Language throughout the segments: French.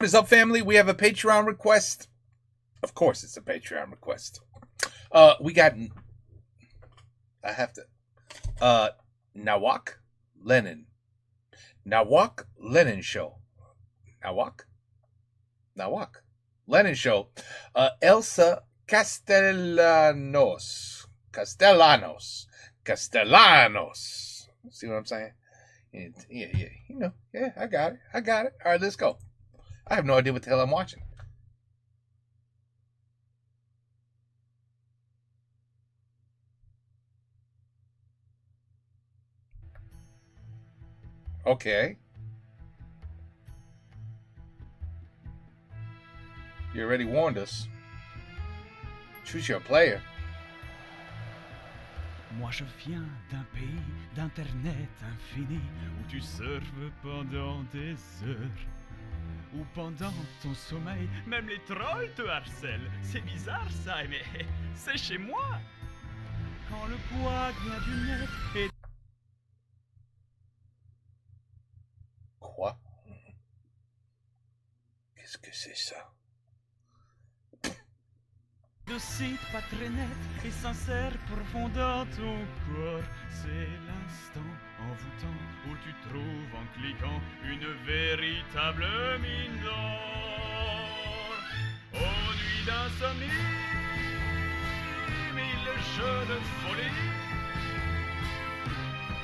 What is up, family? We have a Patreon request. Of course, it's a Patreon request. We got. I have to. Nawak Lennon. Nawak Lennon Show. Nawak Lennon Show. Elsa Castellanos. See what I'm saying? Yeah. You know, yeah, I got it. All right, let's go. I have no idea what the hell I'm watching. Okay. You already warned us. Choose your player. Moi je viens d'un pays d'internet infini où tu surfes pendant des heures. Où pendant ton sommeil, même les trolls te harcèlent. C'est bizarre ça, mais c'est chez moi. Quand le poids vient du net et... Quoi? Qu'est-ce que c'est ça? De site pas très net et sincère profond dans ton corps. C'est l'instant envoûtant où tu trouves en cliquant une véritable mine d'or. Aux nuits d'insomnie, mille jeux de folie.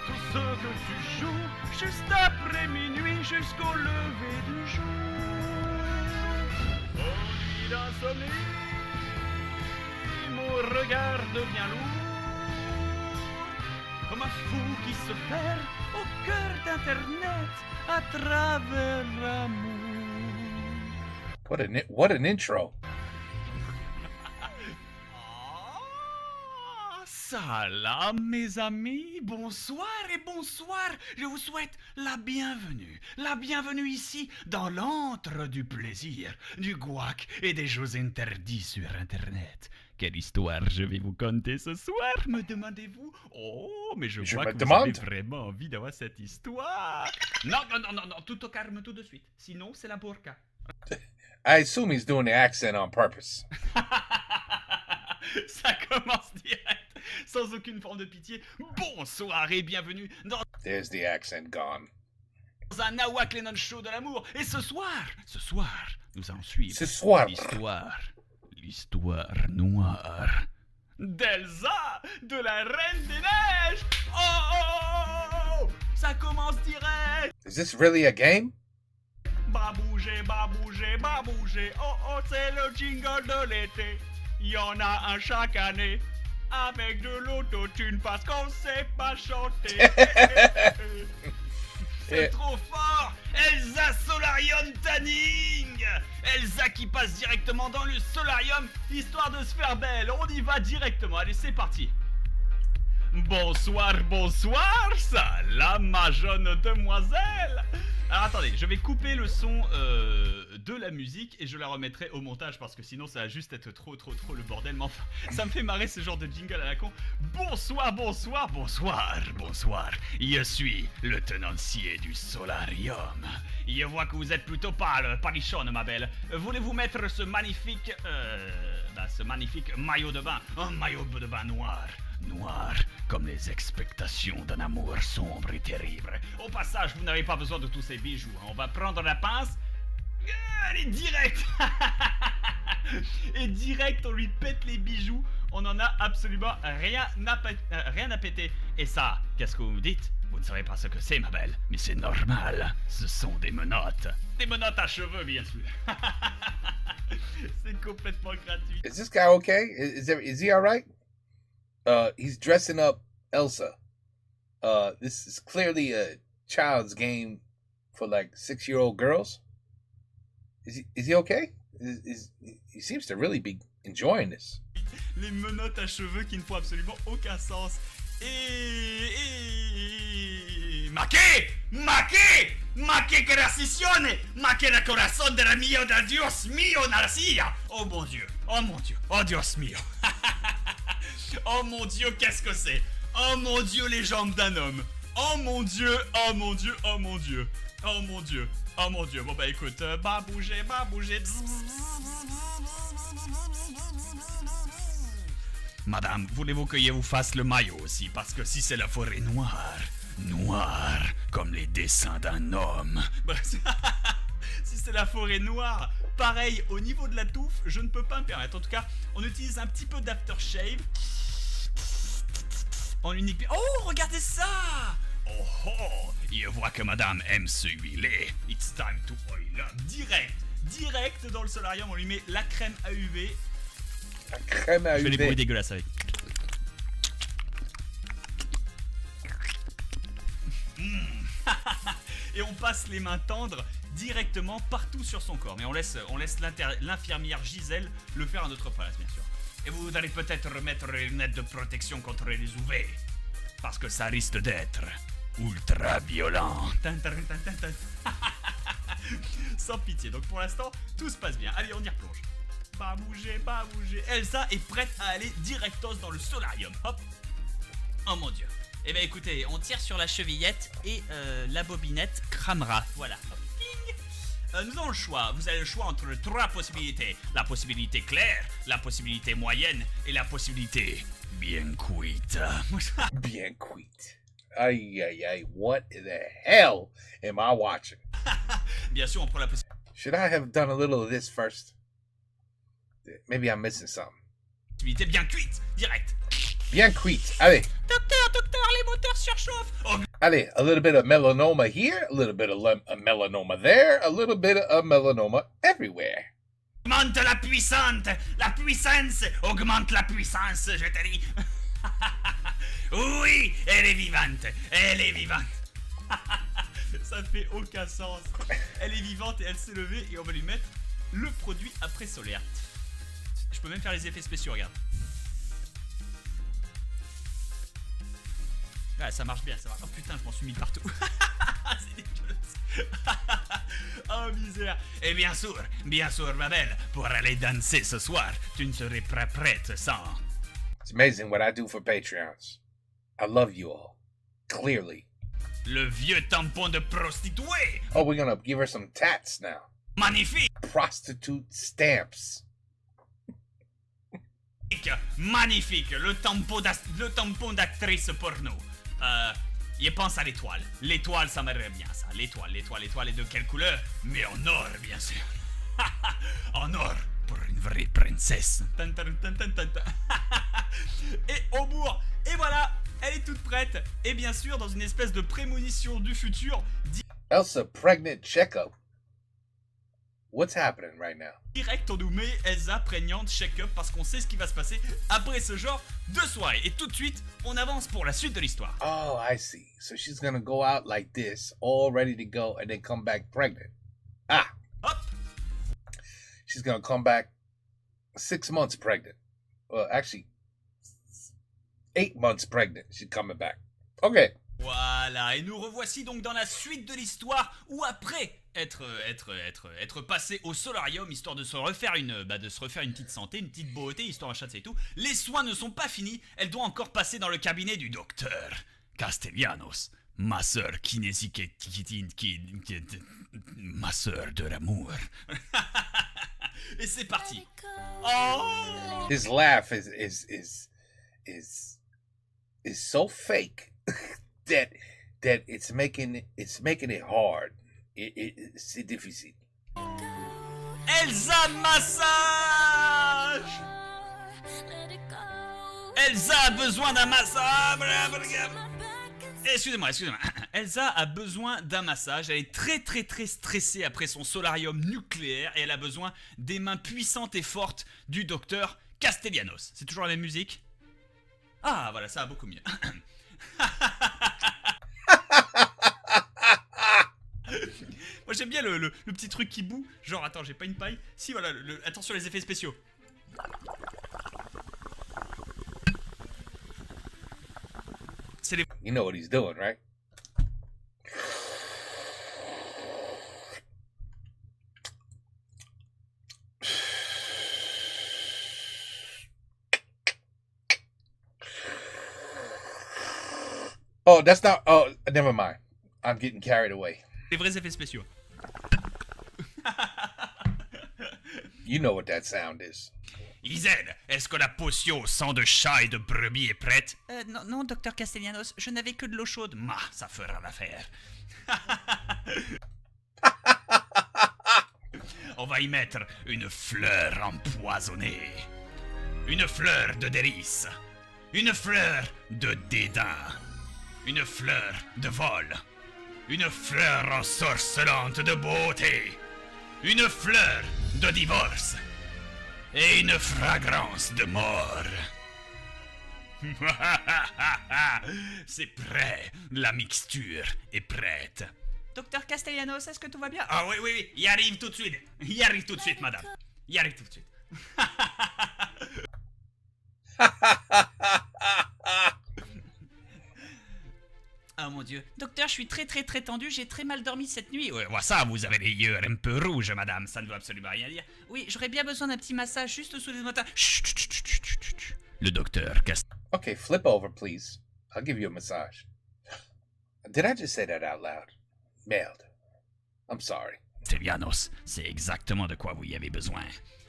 Tout ce que tu joues juste après minuit jusqu'au lever du jour. Aux nuits d'insomnie, mon regard devient lourd, comme un fou qui se perd au cœur d'Internet à travers l'amour. What an intro. Salam mes amis, bonsoir et bonsoir, je vous souhaite la bienvenue ici dans l'antre du plaisir, du gouac et des jeux interdits sur Internet. Quelle histoire je vais vous conter ce soir, me demandez-vous? Oh, mais je vois que vous avez vraiment envie d'avoir cette histoire. Non, tout au calme tout de suite, sinon c'est la burqa. I assume he's doing the accent on purpose. Ça commence direct, sans aucune forme de pitié. Bonsoir et bienvenue dans... There's the accent gone. Un Nawak Lennon Show de l'amour. Et ce soir, nous allons suivre l'histoire noire d'Elsa, de la Reine des Neiges. Oh, ça commence direct. Is this really a game? Bas bouger, oh, c'est le jingle de l'été. Il y en a un chaque année, avec de l'autotune parce qu'on sait pas chanter. C'est trop fort. Elsa Solarium Tanning. Elsa qui passe directement dans le solarium, histoire de se faire belle. On y va directement, allez c'est parti. Bonsoir, salam ma jeune demoiselle. Alors attendez, je vais couper le son de la musique et je la remettrai au montage parce que sinon ça va juste être trop le bordel. Mais enfin, ça me fait marrer ce genre de jingle à la con. Bonsoir. Je suis le tenancier du solarium. Je vois que vous êtes plutôt palichonne ma belle. Voulez-vous mettre ce magnifique maillot de bain, un maillot de bain noir comme les expectations d'un amour sombre et terrible. Au passage, vous n'avez pas besoin de tous ces bijoux. On va prendre la pince. Allez, direct. Et direct, on lui pète les bijoux. On en a absolument rien à péter. Et ça, qu'est-ce que vous me dites? Vous ne savez pas ce que c'est, ma belle. Mais c'est normal. Ce sont des menottes. Des menottes à cheveux, bien sûr. C'est complètement gratuit. Is this guy okay? Is he all right? He's dressing up Elsa. This is clearly a child's game for like 6-year-old girls. Is he okay? He seems to really be enjoying this. Les menottes à cheveux qui ne font absolument aucun sens. Ma che gracisione! Ma che la corazon della mio, da Dios mio, Narcia! Oh mon Dieu, oh Dios mio! Oh mon Dieu, qu'est-ce que c'est? Oh mon Dieu, les jambes d'un homme! Oh mon Dieu! Oh mon dieu, bon bah écoute, bah bouger. Madame, voulez-vous que je vous fasse le maillot aussi? Parce que si c'est la forêt noire comme les dessins d'un homme. Si c'est la forêt noire, pareil, au niveau de la touffe, je ne peux pas me permettre. En tout cas, on utilise un petit peu d'aftershave. En unique... Oh, regardez ça! Oh, je vois que madame aime se huiler. It's time to oil up. Direct dans le solarium, on lui met la crème à UV. La crème à UV. Je fais UV. des bruits dégueulasses avec. Et on passe les mains tendres directement partout sur son corps. Mais on laisse l'infirmière Gisèle le faire à notre place, bien sûr. Et vous allez peut-être remettre les lunettes de protection contre les UV. Parce que ça risque d'être ultra violent. Sans pitié. Donc pour l'instant, tout se passe bien. Allez, on y replonge. Pas bouger. Elsa est prête à aller directos dans le solarium. Hop. Oh mon dieu. Eh bien écoutez, on tire sur la chevillette et la bobinette cramera. Voilà. Hop. Nous avons le choix. Vous avez le choix entre 3 possibilités. La possibilité claire, la possibilité moyenne et la possibilité bien cuite. Bien cuite. Aïe. What the hell am I watching? Bien sûr, on prend la possibilité. Should I have done a little of this first? Maybe I'm missing something. Possibilité bien cuite, direct. Bien cuite. Allez. Docteur, les moteurs surchauffent. Oh. Allez, a little bit of melanoma here, a little bit of melanoma there, a little bit of melanoma everywhere. Augmente la puissance, augmente la puissance, je te dis. Oui, elle est vivante. Ça fait aucun sens. Elle est vivante et elle s'est levée et on va lui mettre le produit après solaire. Je peux même faire les effets spéciaux, regarde. Ah, ça marche bien, ça marche. Oh putain, je m'en suis mis partout. C'est dégueulasse. Oh misère. Et bien sûr, ma belle, pour aller danser ce soir, tu ne serais pas prête sans... It's amazing what I do for Patreons. I love you all. Clearly. Le vieux tampon de prostituée. Oh, we're gonna give her some tats now. Magnifique. Prostitute stamps. Magnifique. Le tampon d'actrice porno. Je pense à l'étoile. L'étoile, ça m'aimerait bien, ça. L'étoile est de quelle couleur? Mais en or, bien sûr. En or, pour une vraie princesse. Et au bourg. Et voilà, elle est toute prête. Et bien sûr, dans une espèce de prémonition du futur... Elsa pregnant checkup. What's happening right now? Direct, on nous met Elsa prégnante check-up parce qu'on sait ce qui va se passer après ce genre de soirée. Et tout de suite, on avance pour la suite de l'histoire. Oh, I see. So she's gonna go out like this, all ready to go, and then come back pregnant. Ah! Hop! She's gonna come back 6 months pregnant. Well, actually, 8 months pregnant. She's coming back. Okay. Voilà, et nous revoici donc dans la suite de l'histoire où après être passé au solarium histoire de se refaire une petite santé, une petite beauté, histoire de chasser et tout, les soins ne sont pas finis, elle doit encore passer dans le cabinet du docteur Castellanos, ma sœur ma sœur de l'amour. Et c'est parti. Oh! His laugh is so fake. that it's making it hard. C'est difficile. Elsa massage. Elsa a besoin d'un massage. Excusez-moi. Elsa a besoin d'un massage. Elle est très stressée après son solarium nucléaire et elle a besoin des mains puissantes et fortes du docteur Castellanos. C'est toujours la même musique? Ah voilà, ça va beaucoup mieux. Moi j'aime bien le petit truc qui boue. Genre attends, j'ai pas une paille. Si voilà, attention les effets spéciaux. C'est les... You know what he's doing, right? Oh, that's not... Oh, never mind. I'm getting carried away. Les vrais effets spéciaux. You know what that sound is. Isel, est-ce que la potion au sang de chat et de brebis est prête? Non, non, docteur Castellanos, je n'avais que de l'eau chaude. Ça fera l'affaire. On va y mettre une fleur empoisonnée. Une fleur de délice. Une fleur de dédain. Une fleur de vol. Une fleur ensorcelante de beauté. Une fleur de divorce. Et une fragrance de mort. C'est prêt, la mixture est prête. Docteur Castellanos, est-ce que tout va bien? Ah oui, oui, oui, y arrive tout de suite. Y arrive tout de suite, madame. Y arrive tout de suite. Oh mon Dieu. Docteur, je suis très tendu, j'ai très mal dormi cette nuit. Ouais, voilà ça, vous avez les yeux un peu rouges, madame, ça ne veut absolument rien dire. Oui, j'aurais bien besoin d'un petit massage juste sous les montagnes. Chut, chut, chut, chut, chut, chut. Le docteur Okay, flip over, please. I'll give you a massage. Did I just say that out loud? Merde. I'm sorry. Castellanos, c'est exactement de quoi vous y avez besoin.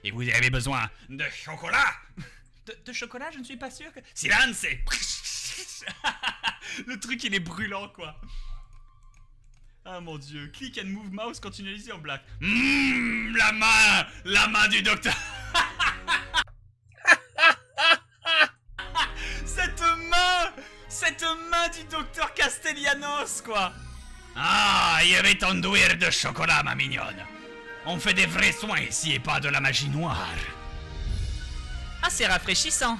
Et vous y avez besoin de chocolat. De chocolat, je ne suis pas sûr que... Silence. Le truc, il est brûlant, quoi. Ah mon Dieu, click and move mouse quand tu analyses en black. La main du docteur. Cette main du docteur Castellanos, quoi. Ah, il va t'enduire de chocolat, ma mignonne. On fait des vrais soins ici et pas de la magie noire. Ah, c'est rafraîchissant.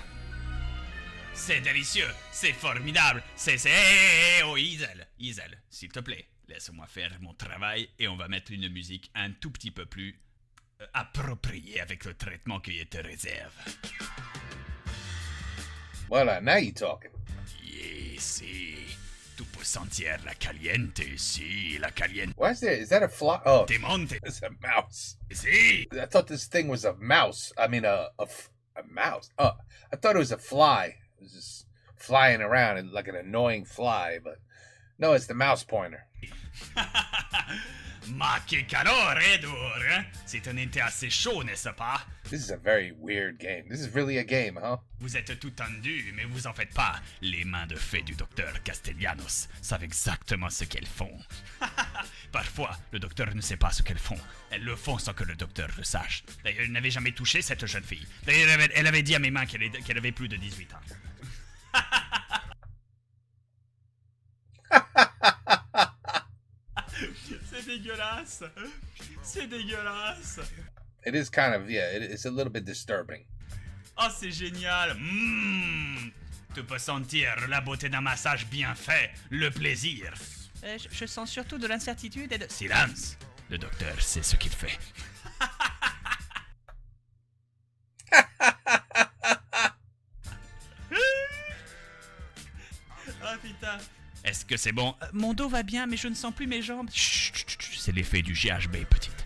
C'est délicieux, c'est formidable, Oh, Isel, s'il te plaît, laisse-moi faire mon travail et on va mettre une musique un tout petit peu plus appropriée avec le traitement qui te réserve. Voilà, now you talking. Si, tu peux sentir la caliente, si, la caliente. Why is that a fly? Oh, Te monte, it's a mouse. si. I thought this thing was a mouse. I mean, a mouse. Oh, I thought it was a fly. It was just flying around like an annoying fly, but no, it's the mouse pointer. Ma che calore, dur, hein? C'est un été assez chaud, n'est-ce pas? This is a very weird game. This is really a game, huh? Vous êtes tout tendu, mais vous en faites pas. Les mains de fée du docteur Castellanos savent exactement ce qu'elles font. Parfois, le docteur ne sait pas ce qu'elles font. Elles le font sans que le docteur le sache. D'ailleurs, il n'avait jamais touché cette jeune fille. D'ailleurs, elle avait dit à mes mains qu'elle avait plus de 18 ans. C'est dégueulasse. C'est dégueulasse. It is kind of, yeah, it's a little bit disturbing. Oh, c'est génial. Tu peux sentir la beauté d'un massage bien fait, le plaisir. Je sens surtout de l'incertitude et de... Silence. Le docteur sait ce qu'il fait. Ah putain. Est-ce que c'est bon? Mon dos va bien, mais je ne sens plus mes jambes. Chut, chut, chut, c'est l'effet du GHB, petite.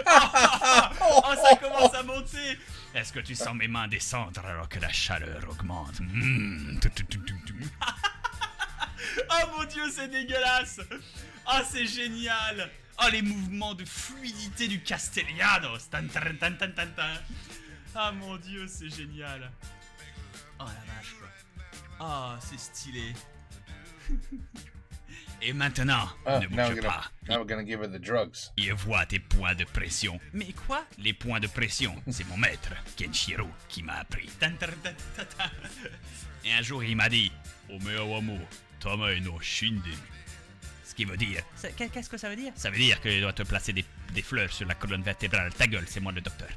Oh, ça commence à monter. Est-ce que tu sens mes mains descendre alors que la chaleur augmente? Oh mon Dieu, c'est dégueulasse. Oh, c'est génial. Oh, les mouvements de fluidité du Castellanos. Tan, tan, tan, tan, tan, tan. Ah mon Dieu, c'est génial. Oh la vache, quoi. Oh, c'est stylé. Et maintenant, ne bouge pas. Now we're gonna give her the drugs. Il voit tes points de pression. Mais quoi? Les points de pression, c'est mon maître, Kenshiro, qui m'a appris. Et un jour, il m'a dit, Omeawamu, Tamae no Shinden. Ce qui veut dire... Qu'est-ce que ça veut dire? Ça veut dire que je dois te placer des fleurs sur la colonne vertébrale. Ta gueule, c'est moi le docteur.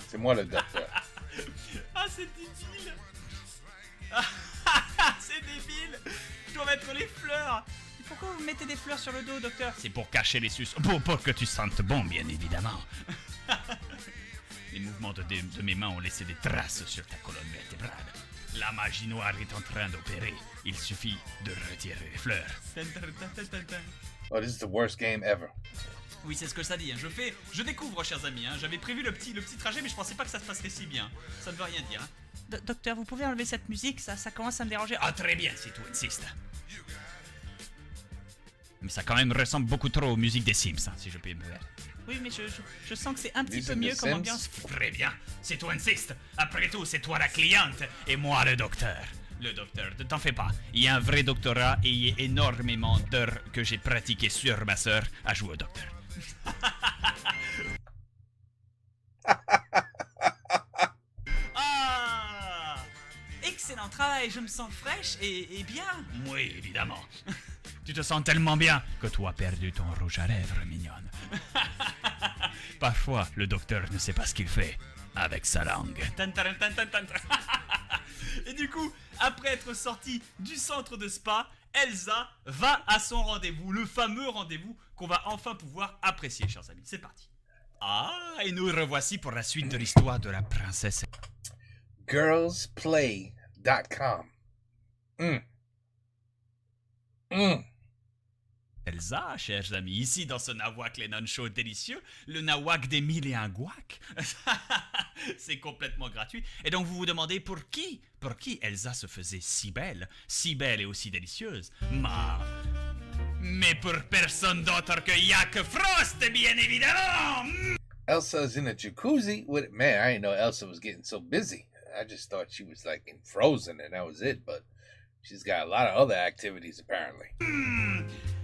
C'est moi le docteur. Ah, c'est débile. C'est débile. Je dois mettre les fleurs. Pourquoi vous mettez des fleurs sur le dos, docteur? C'est pour cacher les suces. Pour que tu sentes bon, bien évidemment. Les mouvements de mes mains ont laissé des traces sur ta colonne vertébrale. La magie noire est en train d'opérer. Il suffit de retirer les fleurs. Oh, this is the worst game ever. Oui, c'est ce que ça dit. Hein. Je découvre, chers amis. Hein. J'avais prévu le petit trajet, mais je pensais pas que ça se passerait si bien. Ça ne veut rien dire. Hein. Docteur, vous pouvez enlever cette musique, ça commence à me déranger. Ah, très bien, si tu insistes. Mais ça quand même ressemble beaucoup trop aux musiques des Sims, hein, si je puis me permettre. Oui, mais je sens que c'est un petit Musique peu de mieux comme Sims? ambiance. Très bien, si tu insistes. Après tout, c'est toi la cliente et moi le docteur. Le docteur, ne t'en fais pas. Il y a un vrai doctorat et il y a énormément d'heures que j'ai pratiqué sur ma sœur à jouer au docteur. Ah! Excellent travail, je me sens fraîche et bien. Oui, évidemment. Tu te sens tellement bien que tu as perdu ton rouge à lèvres, mignonne. Parfois, le docteur ne sait pas ce qu'il fait avec sa langue. Tan, tan, tan, tan, tan, tan. Et du coup, après être sortie du centre de spa, Elsa va à son rendez-vous, le fameux rendez-vous qu'on va enfin pouvoir apprécier, chers amis. C'est parti. Ah, et nous revoici pour la suite de l'histoire de la princesse. Girlsplay.com. Elsa, chers amis, ici dans ce Nawak Lennon Show délicieux, le Nawak des mille et un guac. C'est complètement gratuit. Et donc vous vous demandez pour qui Elsa se faisait si belle et aussi délicieuse. Mais pour personne d'autre que Jack Frost, bien évidemment. Elsa's in a jacuzzi with man. I didn't know Elsa was getting so busy. I just thought she was like in Frozen and that was it. But she's got a lot of other activities apparently.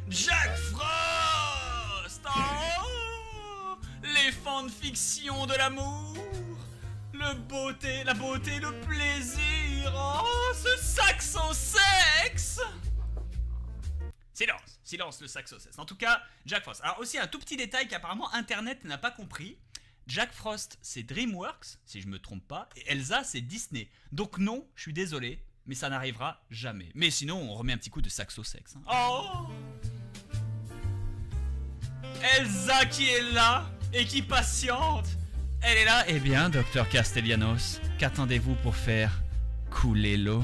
Jack Frost! Oh! Les fanfictions de l'amour! La beauté, le plaisir! Oh, ce saxo-sexe! Silence le saxo-sexe. En tout cas, Jack Frost. Alors aussi un tout petit détail qu'apparemment Internet n'a pas compris. Jack Frost, c'est DreamWorks, si je me trompe pas, et Elsa, c'est Disney. Donc non, je suis désolé, mais ça n'arrivera jamais. Mais sinon, on remet un petit coup de saxo-sexe. Hein. Oh! Elsa qui est là et qui patiente. Elle est là. Eh bien, docteur Castellanos, qu'attendez-vous pour faire couler l'eau?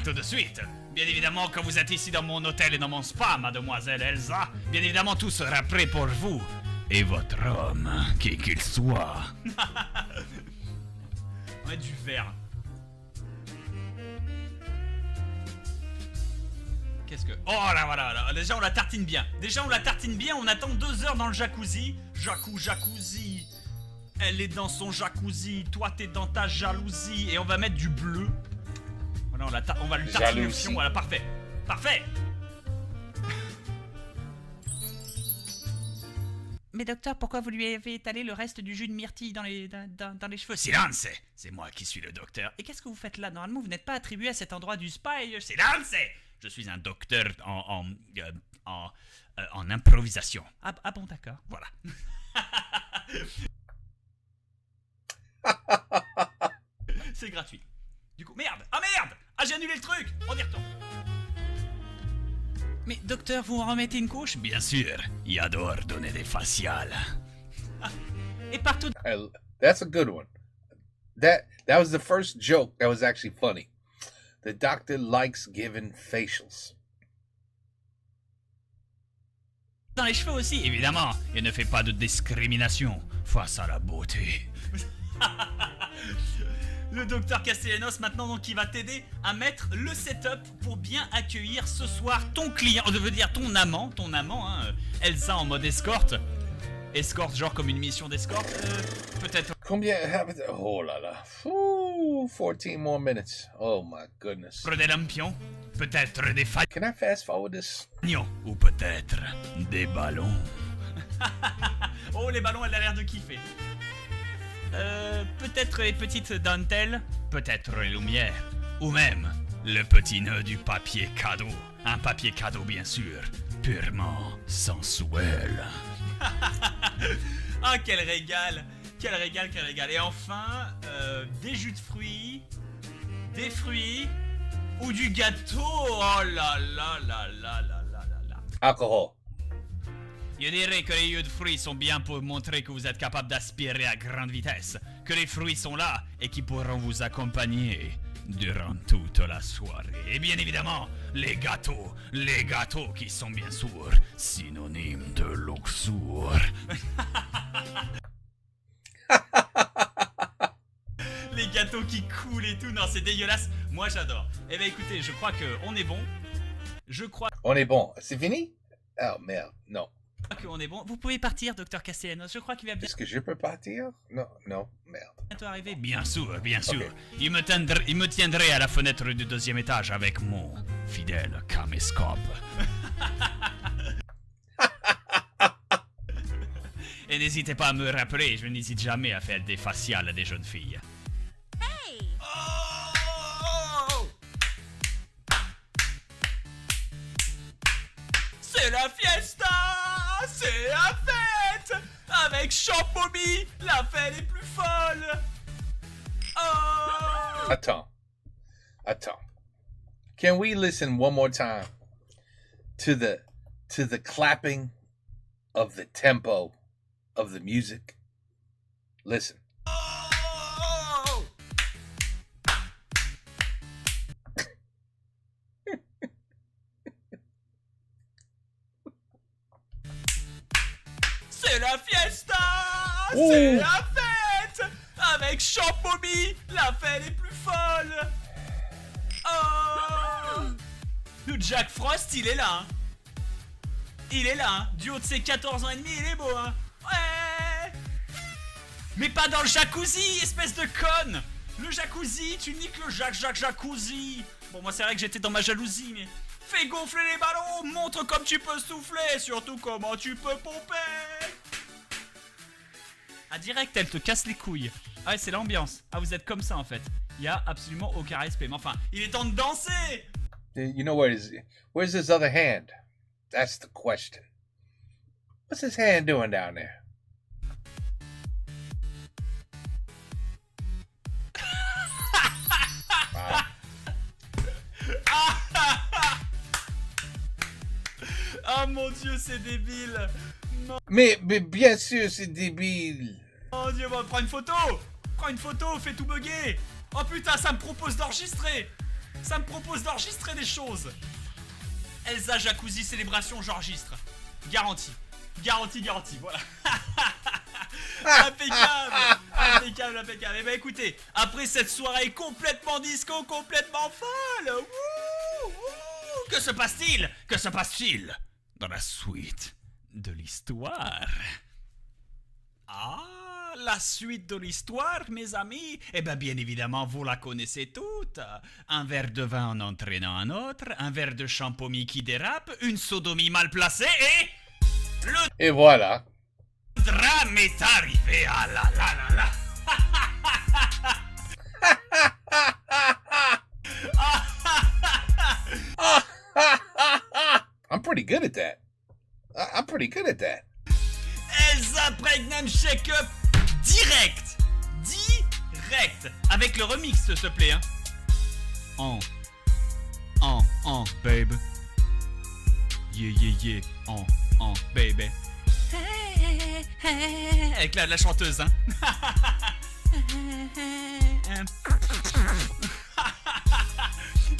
Tout de suite. Bien évidemment, quand vous êtes ici dans mon hôtel et dans mon spa, mademoiselle Elsa, bien évidemment, tout sera prêt pour vous. Et votre homme, qui qu'il soit. On met du verre. Qu'est-ce que... Oh là, voilà. Déjà on la tartine bien. On attend 2 heures dans le jacuzzi. Jacuzzi. Elle est dans son jacuzzi. Toi t'es dans ta jalousie. Et on va mettre du bleu. Voilà, on va le tartiner au fion. Voilà, parfait. Mais docteur, pourquoi vous lui avez étalé le reste du jus de myrtille dans les cheveux? Silence. C'est moi qui suis le docteur. Et qu'est-ce que vous faites là? Normalement, vous n'êtes pas attribué à cet endroit du spa et... Silence. Je suis un docteur en improvisation. Ah bon, d'accord, voilà. C'est gratuit. Du coup, merde. Ah, j'ai annulé le truc. On y retourne. Mais docteur, vous en remettez une couche? Bien sûr, il adore donner des faciales. Et partout... That's a good one. That was the first joke that was actually funny. The doctor likes giving facials. Dans les cheveux aussi, évidemment. Il ne fait pas de discrimination face à la beauté. Le docteur Castellanos maintenant donc il va t'aider à mettre le setup pour bien accueillir ce soir ton client, je veux dire ton amant, hein, Elsa en mode escorte. Escorte genre comme une mission d'escorte, peut-être. Combien? Oh là là. Ooh, 14 more minutes. Oh my goodness. Des lampions, peut-être des failles. Can I fast forward this? Ou peut-être des ballons. Oh les ballons, elle a l'air de kiffer. Peut-être les petites dentelles, peut-être les lumières, ou même le petit nœud du papier cadeau. Un papier cadeau bien sûr, purement sensuel. Ah quel régal. Et enfin, des jus de fruits, des fruits, ou du gâteau. Oh là là là là là là là. Alcohol. Je dirais que les jus de fruits sont bien pour montrer que vous êtes capable d'aspirer à grande vitesse, que les fruits sont là et qui pourront vous accompagner durant toute la soirée. Et bien évidemment, les gâteaux qui sont bien sûr synonymes de luxure. Les gâteaux qui coulent et tout, non c'est dégueulasse, moi j'adore. Eh ben écoutez, je crois qu'on est bon. On est bon. C'est fini? Oh, merde. Non. On est bon. Vous pouvez partir, docteur Castellanos. Je crois qu'il va Est-ce que je peux partir? Non, non, merde. bientôt arriver. Bien sûr, bien sûr. Ok. Il me tiendrait à la fenêtre du 2e étage avec mon fidèle caméscope. Et n'hésitez pas à me rappeler, je n'hésite jamais à faire des faciales à des jeunes filles. Oh! C'est la fiesta! C'est la fête! Avec Champomy, la fête est plus folle! Oh! Attends. Can we listen one more time to the clapping of the tempo of the music? Listen. Oh! C'est la fiesta! Ouh. C'est la fête! Avec Champomy, la fête est plus folle! Oh! Le Jack Frost, il est là, hein. Il est là, hein. Du haut de ses 14 ans et demi, il est beau, hein. Ouais! Mais pas dans le jacuzzi, espèce de conne! Le jacuzzi, tu niques le jacuzzi! Bon, moi, c'est vrai que j'étais dans ma jalousie, mais... Fais gonfler les ballons, montre comme tu peux souffler, surtout comment tu peux pomper! Ah, direct, elle te casse les couilles. Ah ouais, c'est l'ambiance. Ah, vous êtes comme ça, en fait. Il y a absolument aucun respect. Mais enfin, il est temps de danser! You know where's his other hand? That's the question. What's his hand doing down there? Wow. Ah mon dieu, c'est débile! Mais bien sûr, c'est débile. Oh dieu, bon, prends une photo! Prends une photo, fais tout bugger! Oh putain, ça me propose d'enregistrer! Ça me propose d'enregistrer des choses! Elsa Jacuzzi Célébration, j'enregistre. Garantie. Garantie, voilà. Impeccable. Eh ben écoutez, après cette soirée complètement disco, complètement folle, que se passe-t-il dans la suite de l'histoire? Ah, la suite de l'histoire, mes amis? Eh ben, bien évidemment, vous la connaissez toute. Un verre de vin en entraînant un autre, un verre de Champomy qui dérape, une sodomie mal placée et... Et voilà. Le drame est arrivé. Ah là là là là. I'm pretty good at that. I'm pretty good at that. Elsa Pregnant Shake-Up direct. Avec le remix, s'il te plaît, hein. Babe. Yeah, baby. Avec la chanteuse, hein.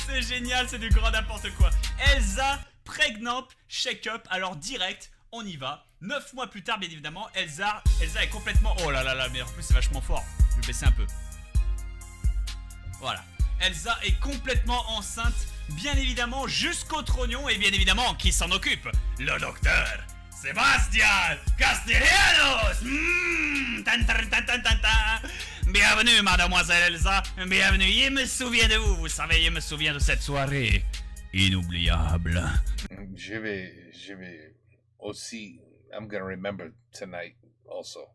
C'est génial, c'est du grand n'importe quoi. Elsa Pregnant Shake-Up, alors direct, on y va. 9 mois plus tard, bien évidemment, Elsa est complètement... Oh là là là, mais en plus c'est vachement fort. Je vais baisser un peu. Voilà. Elsa est complètement enceinte, bien évidemment, jusqu'au trognon. Et bien évidemment, qui s'en occupe? Le docteur Sébastien Castellanos. Bienvenue, mademoiselle Elsa. Bienvenue. Il me souvient de vous. Vous savez, il me souvient de cette soirée inoubliable. Je vais aussi... I'm gonna remember tonight also.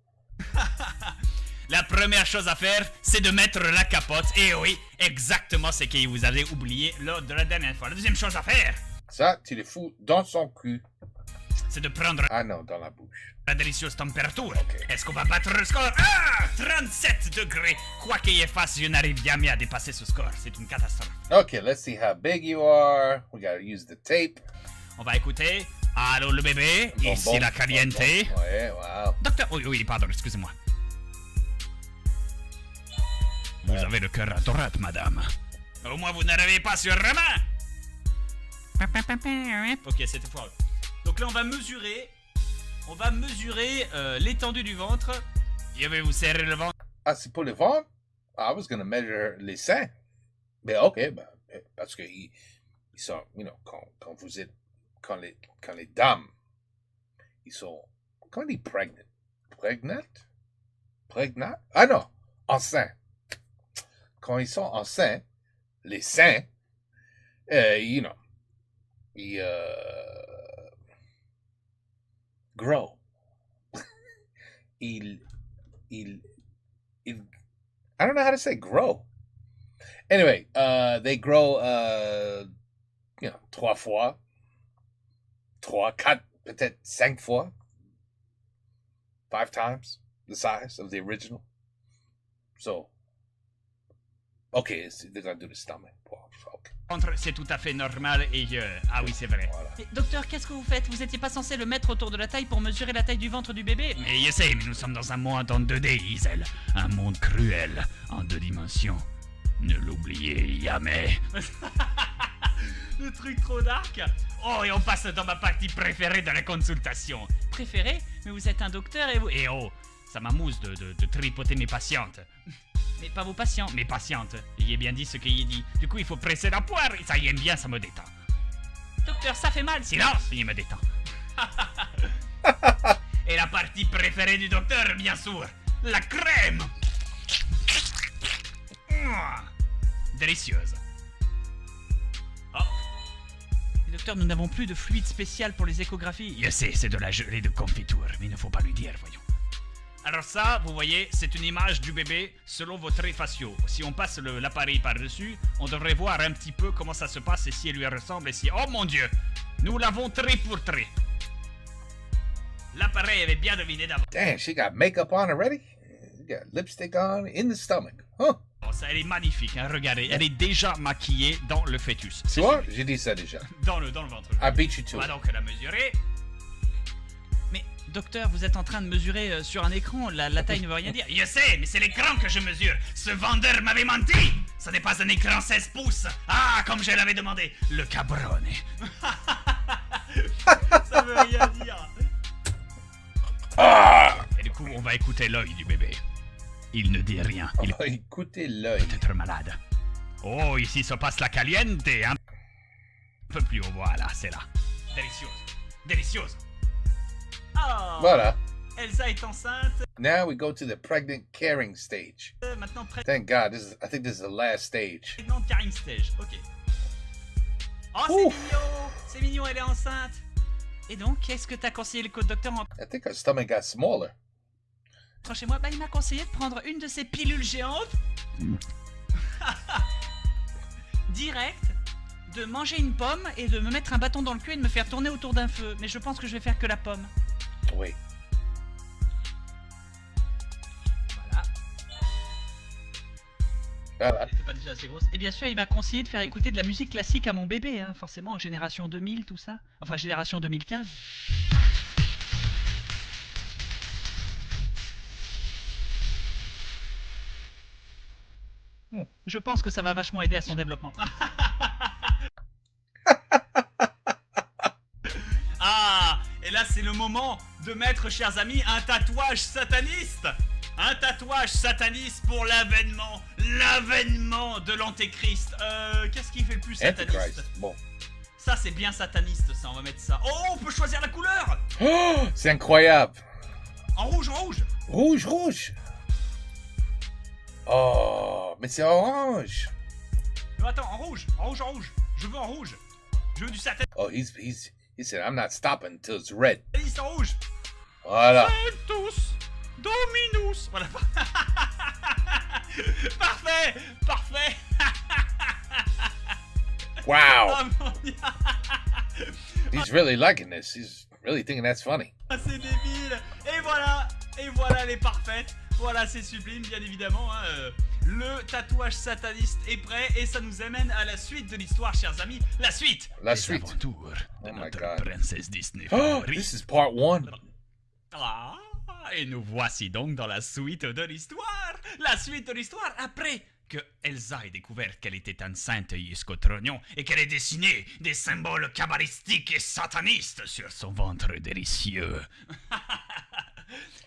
La première chose à faire, c'est de mettre la capote. Et oui, exactement ce que vous avez oublié lors de la dernière fois. La deuxième chose à faire, Ça, tu le fous dans son cul. c'est de prendre Ah non, dans la bouche. la délicieuse température. Ok. Est-ce qu'on va battre le score? Ah, 37 degrés. Quoi qu'il y ait face, je n'arrive jamais à dépasser ce score. C'est une catastrophe. Okay, let's see how big you are. We gotta use the tape. On va écouter. Allô le bébé, ici la caliente. Bon. Ouais, wow. Docteur, oui, pardon, excusez-moi. Vous avez le cœur à droite, madame. Au moins, vous n'arrivez pas sur la main. Ok, c'était foireux. Donc là, on va mesurer l'étendue du ventre. Je vais vous serrer le ventre. Ah, c'est pour le ventre? I was gonna measure les seins. Mais ok, parce que ils sont, quand vous êtes quand les dames, ils sont, comment on dit pregnant? Pregnant? Ah non, enceints. Quand ils sont enceints, les seins, you know, ils grow. ils, I don't know how to say grow. Anyway, they grow, 3 fois, 4, peut-être 5 fois, 5 times the size of the original. So, okay, they're gonna do the stomach. Okay. C'est tout à fait normal et ah oui, c'est vrai. Voilà. Mais, docteur, qu'est-ce que vous faites? Vous étiez pas censé le mettre autour de la taille pour mesurer la taille du ventre du bébé? Mais je sais, mais nous sommes dans un monde en 2D, Isel. Un monde cruel, en 2 dimensions. Ne l'oubliez jamais. Le truc trop dark. Oh, et on passe dans ma partie préférée de la consultation. Préféré? Mais vous êtes un docteur et vous... Et oh, ça m'amuse de tripoter mes patientes. Mais pas vos patients. Mes patientes, il est bien dit ce qu'il dit. Du coup, il faut presser la poire et ça y est bien, ça me détend. Docteur, ça fait mal. Silence, il me détend. Et la partie préférée du docteur, bien sûr, la crème. Délicieuse. Oh, Mais docteur, nous n'avons plus de fluide spécial pour les échographies. je sais, c'est de la gelée de confiture, mais il ne faut pas lui dire, voyons. Alors ça, vous voyez, c'est une image du bébé selon vos traits faciaux. Si on passe l'appareil par-dessus, on devrait voir un petit peu comment ça se passe et si elle lui ressemble et si... Oh mon Dieu, nous l'avons trait pour trait. L'appareil avait bien deviné d'abord. Damn, she got makeup on already? She got lipstick on in the stomach. Huh? Oh, ça, elle est magnifique, hein, regardez, elle est déjà maquillée dans le fœtus. Tu vois? J'ai dit ça déjà. Dans le ventre. I beat you to On va it. donc la mesurer. Mais docteur, vous êtes en train de mesurer sur un écran. La taille ne veut rien dire. Je sais, mais c'est l'écran que je mesure. Ce vendeur m'avait menti. Ce n'est pas un écran 16 pouces. Ah, comme je l'avais demandé. Le cabrone. Ça veut rien dire. Ah! Et du coup, on va écouter l'œil du bébé. Il ne dit rien. Il est Oh, écoutez l'œil. peut-être malade. Oh, ici se passe la caliente. Un peu plus haut, voilà, c'est là. Délicieuse. Délicieuse. Oh, Voilà. Elsa est enceinte. Now we go to the pregnant caring stage. Maintenant Thank God, I think this is the last stage. prégnante caring stage. Ok. Oh, c'est Ouf. mignon. C'est mignon, elle est enceinte. Et donc, qu'est-ce que t'as conseillé le docteur en I think her stomach got smaller. rentrant chez moi? Bah, il m'a conseillé de prendre une de ces pilules géantes. Direct. De manger une pomme et de me mettre un bâton dans le cul et de me faire tourner autour d'un feu. Mais je pense que je vais faire que la pomme. Wait. Voilà. Voilà. Elle était pas déjà assez grosse. Et bien sûr, il m'a conseillé de faire écouter de la musique classique à mon bébé, hein, forcément, génération 2000, tout ça. Enfin, génération 2015. Bon, je pense que ça va vachement aider à son développement. Ah, et là c'est le moment de mettre, chers amis, un tatouage sataniste. Un tatouage sataniste pour l'avènement de l'antéchrist. Qu'est-ce qui fait le plus sataniste? Antichrist. Bon. Ça c'est bien sataniste, ça, on va mettre ça. Oh, on peut choisir la couleur. Oh, c'est incroyable. En rouge, en rouge. Rouge, rouge. Oh, mais c'est orange. Non, attends, en rouge, en rouge, en rouge. Je veux en rouge. Je veux du sataniste Oh, he said, I'm not stopping until it's red. en rouge. Voilà. Sanctus Dominus. Voilà. Parfait, parfait. Wow. Oh, mon Dieu. He's really liking this. He's really thinking that's funny. Ah, c'est débile. Et voilà, elle est parfaite. Voilà, c'est sublime, bien évidemment. Hein. Le tatouage sataniste est prêt et ça nous amène à la suite de l'histoire, chers amis. La suite. La Les suite. aventures de Oh my notre God. princesse Disney Oh, favorite. this is part 1. Ah, et nous voici donc dans la suite de l'histoire. La suite de l'histoire après que Elsa ait découvert qu'elle était enceinte jusqu'au trognon et qu'elle ait dessiné des symboles kabbalistiques et satanistes sur son ventre délicieux.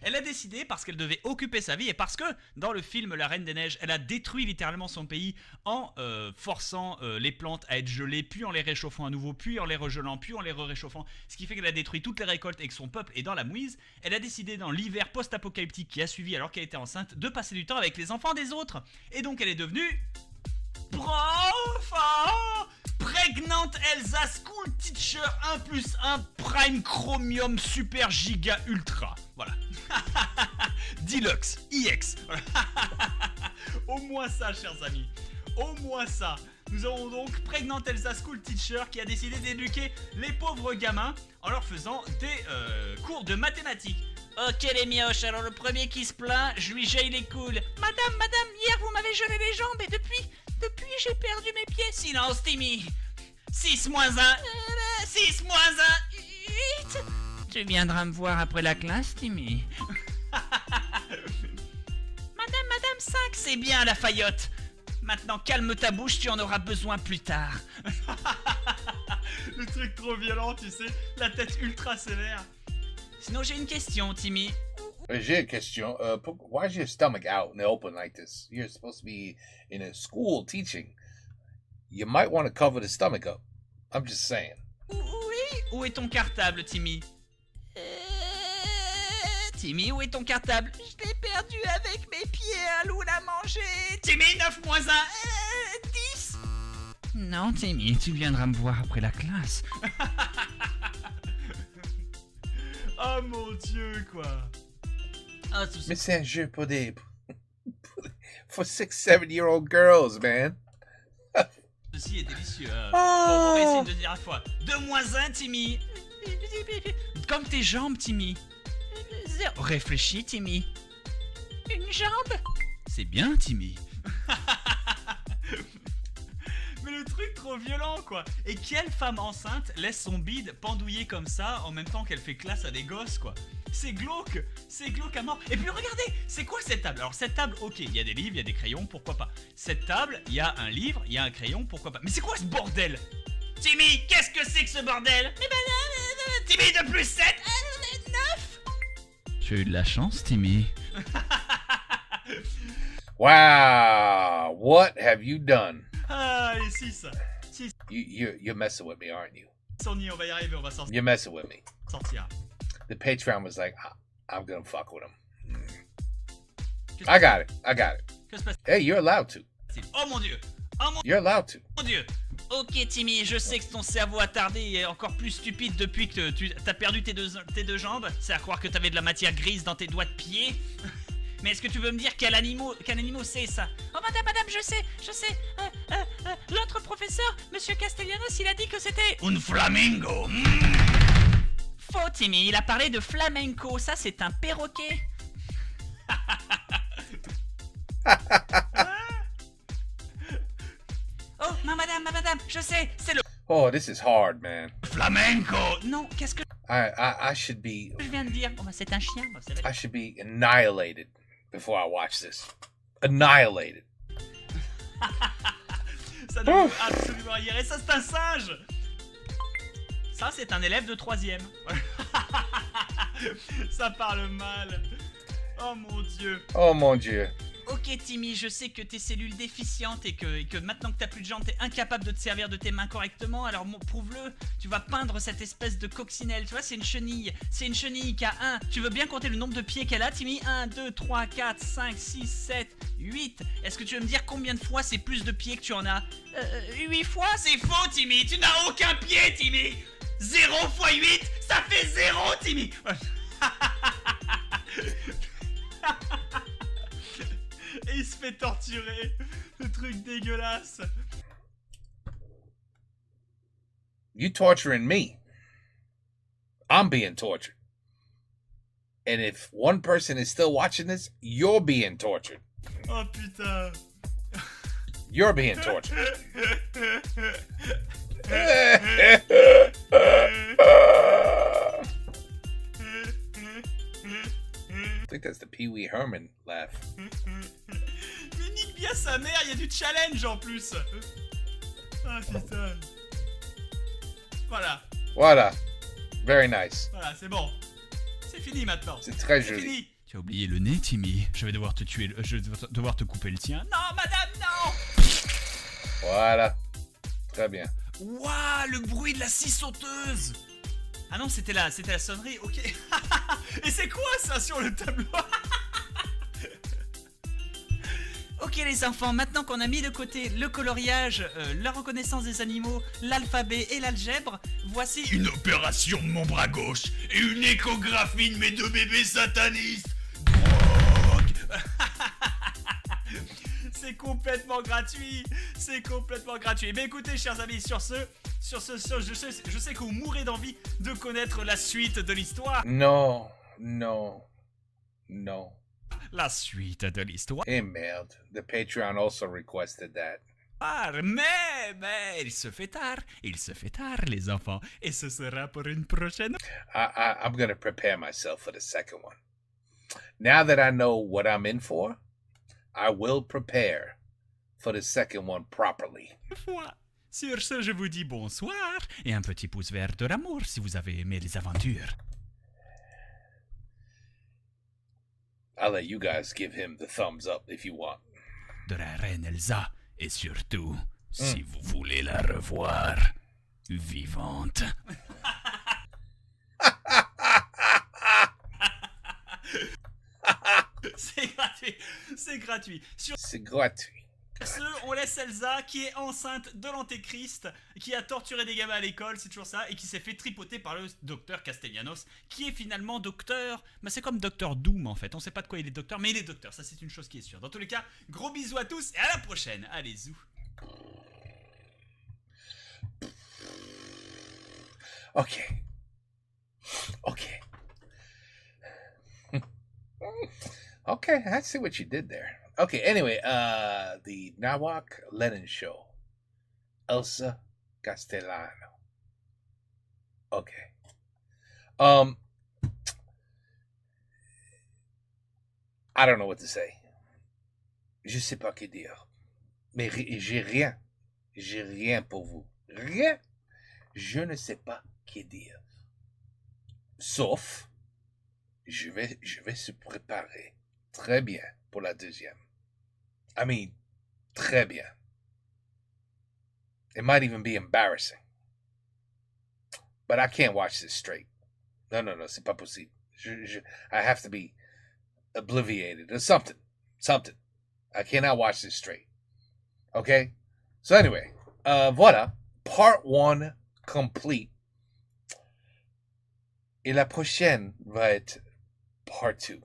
Elle a décidé, parce qu'elle devait occuper sa vie et parce que dans le film La Reine des Neiges, elle a détruit littéralement son pays en forçant les plantes à être gelées, puis en les réchauffant à nouveau, puis en les regelant, puis en les réchauffant, ce qui fait qu'elle a détruit toutes les récoltes et que son peuple est dans la mouise. Elle a décidé dans l'hiver post-apocalyptique qui a suivi alors qu'elle était enceinte de passer du temps avec les enfants des autres. Et donc elle est devenue... Prégnante Elsa School Teacher 1+1 Prime Chromium Super Giga Ultra. Voilà. Deluxe, EX. Voilà. Au moins ça, chers amis. Au moins ça. Nous avons donc Prégnante Elsa School Teacher qui a décidé d'éduquer les pauvres gamins en leur faisant des cours de mathématiques. Ok les mioches, alors le premier qui se plaint, je lui jaille les coudes. Madame, hier vous m'avez gelé les jambes et depuis j'ai perdu mes pieds. Silence Timmy. 6 moins 1. 6 moins 1. 8. Tu viendras me voir après la classe Timmy. Madame 5, c'est bien la faillotte. Maintenant calme ta bouche, tu en auras besoin plus tard. Le truc trop violent, tu sais, la tête ultra sévère. Sinon j'ai une question Timmy. J'ai une question. Why is your stomach out in the open like this? You're supposed to be in a school teaching. You might want to cover the stomach up. I'm just saying. Oui, où est ton cartable, Timmy? Timmy, où est ton cartable? Je l'ai perdu avec mes pieds, un loup l'a mangé. Timmy, 9 moins 1, 10. Non, Timmy, tu viendras me voir après la classe. Oh mon Dieu, quoi. Oh, Mais c'est un jeu pour des... for 6-7-year-old girls, man. Ceci est délicieux. On va essayer une deuxième fois. 2 moins 1, Timmy. Comme tes jambes, Timmy. 0. Réfléchis, Timmy. Une jambe. C'est bien, Timmy. Mais le truc trop violent, quoi. Et quelle femme enceinte laisse son bide pendouiller comme ça en même temps qu'elle fait classe à des gosses, quoi. C'est glauque à mort. Et puis regardez, c'est quoi cette table? Alors cette table, ok, il y a des livres, il y a des crayons, pourquoi pas. Cette table, il y a un livre, il y a un crayon, pourquoi pas. Mais c'est quoi ce bordel? Timmy, qu'est-ce que c'est que ce bordel? Eh ben, Timmy de plus 7, 9. Tu as eu de la chance, Timmy. Wow, what have you done? Ah, et 6. You're messing with me, aren't you? On va y arriver, on va sortir. You're messing with me. The Patreon was like, I'm gonna fuck with him. I got it. Que se passe? Hey, you're allowed to. Oh mon Dieu. You're allowed to. Mon Dieu. Ok Timmy, je sais que ton cerveau attardé est encore plus stupide depuis que tu as perdu tes deux jambes. C'est à croire que t'avais de la matière grise dans tes doigts de pied. Mais est-ce que tu veux me dire quel animal c'est ça? Oh madame, je sais. L'autre professeur, Monsieur Castellanos, il a dit que c'était... Un flamingo. Faux Timmy, il a parlé de flamenco, ça c'est un perroquet. Oh, madame, je sais, c'est le... Oh, this is hard, man. Flamenco. Non, qu'est-ce que... I should be... Je viens de dire, oh, c'est un chien. I should be annihilated before I watch this. Annihilated. Ça ne veut absolument rien. Et ça, c'est un singe. Ça, c'est un élève de 3ème. Ça parle mal. Oh mon Dieu. Ok Timmy, je sais que tes cellules déficientes et que maintenant que t'as plus de jambes, t'es incapable de te servir de tes mains correctement. Alors prouve-le, tu vas peindre cette espèce de coccinelle. Tu vois, c'est une chenille qui a 1. Tu veux bien compter le nombre de pieds qu'elle a, Timmy? 1, 2, 3, 4, 5, 6, 7, 8. Est-ce que tu veux me dire combien de fois c'est plus de pieds que tu en as? 8 fois? C'est faux Timmy, tu n'as aucun pied Timmy. 0 fois 8, ça fait 0 Timmy. Et il se fait torturer. Le truc dégueulasse. You torturing me. I'm being tortured. And if one person is still watching this, you're being tortured. Oh putain. You're being tortured. I think that's the Pee Wee Herman laugh. Mais nique bien sa mère, il y a du challenge en plus. Ah putain. Voilà. Voilà. Very nice. Voilà, c'est bon. C'est fini maintenant. C'est très C'est joli. fini. Tu as oublié le nez, Timmy. Je vais devoir te tuer. Je vais devoir te couper le tien. Non, madame, non. Voilà. Très bien. Waouh, le bruit de la scie sauteuse. Ah non, c'était la sonnerie. Ok. Et c'est quoi ça sur le tableau? Ok les enfants, maintenant qu'on a mis de côté le coloriage, la reconnaissance des animaux, l'alphabet et l'algèbre, voici une opération de mon bras gauche et une échographie de mes 2 bébés satanistes. C'est complètement gratuit, c'est complètement gratuit. Mais écoutez chers amis, sur ce, je sais que vous mourrez d'envie de connaître la suite de l'histoire. Non, non, non. La suite de l'histoire. Eh merde. The Patreon also requested that. Mais, il se fait tard, les enfants, et ce sera pour une prochaine. I'm gonna prepare myself for the second one. Now that I know what I'm in for, I will prepare for the second one properly. fois. Sur ce, je vous dis bonsoir, et un petit pouce vert de l'amour si vous avez aimé les aventures. I'll let you guys give him the thumbs up if you want. De la reine Elsa, et surtout, si vous voulez la revoir vivante. C'est gratuit, c'est gratuit. Sur C'est gratuit. ce, on laisse Elsa qui est enceinte de l'antéchrist, qui a torturé des gamins à l'école, c'est toujours ça, et qui s'est fait tripoter par le docteur Castellanos, qui est finalement docteur. Bah c'est comme Docteur Doom en fait, on sait pas de quoi il est docteur, mais il est docteur, ça c'est une chose qui est sûre. Dans tous les cas, gros bisous à tous et à la prochaine. Allez, zou. Okay. Okay. Okay, I see what you did there. Okay, anyway, the Nawak Lennon Show. Elsa Castellano. Okay. I don't know what to say. Je sais pas que dire. Mais j'ai rien. J'ai rien pour vous. Rien. Je ne sais pas que dire. Sauf, je vais se préparer très bien pour la deuxième. I mean, très bien. It might even be embarrassing. But I can't watch this straight. No, c'est pas possible. I have to be obliviated or something. Something. I cannot watch this straight. Okay? So anyway, voilà. Part 1 complete. Et la prochaine va être part 2.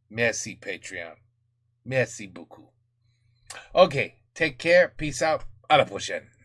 Merci Patreon. Merci beaucoup. Okay, take care. Peace out. À la prochaine.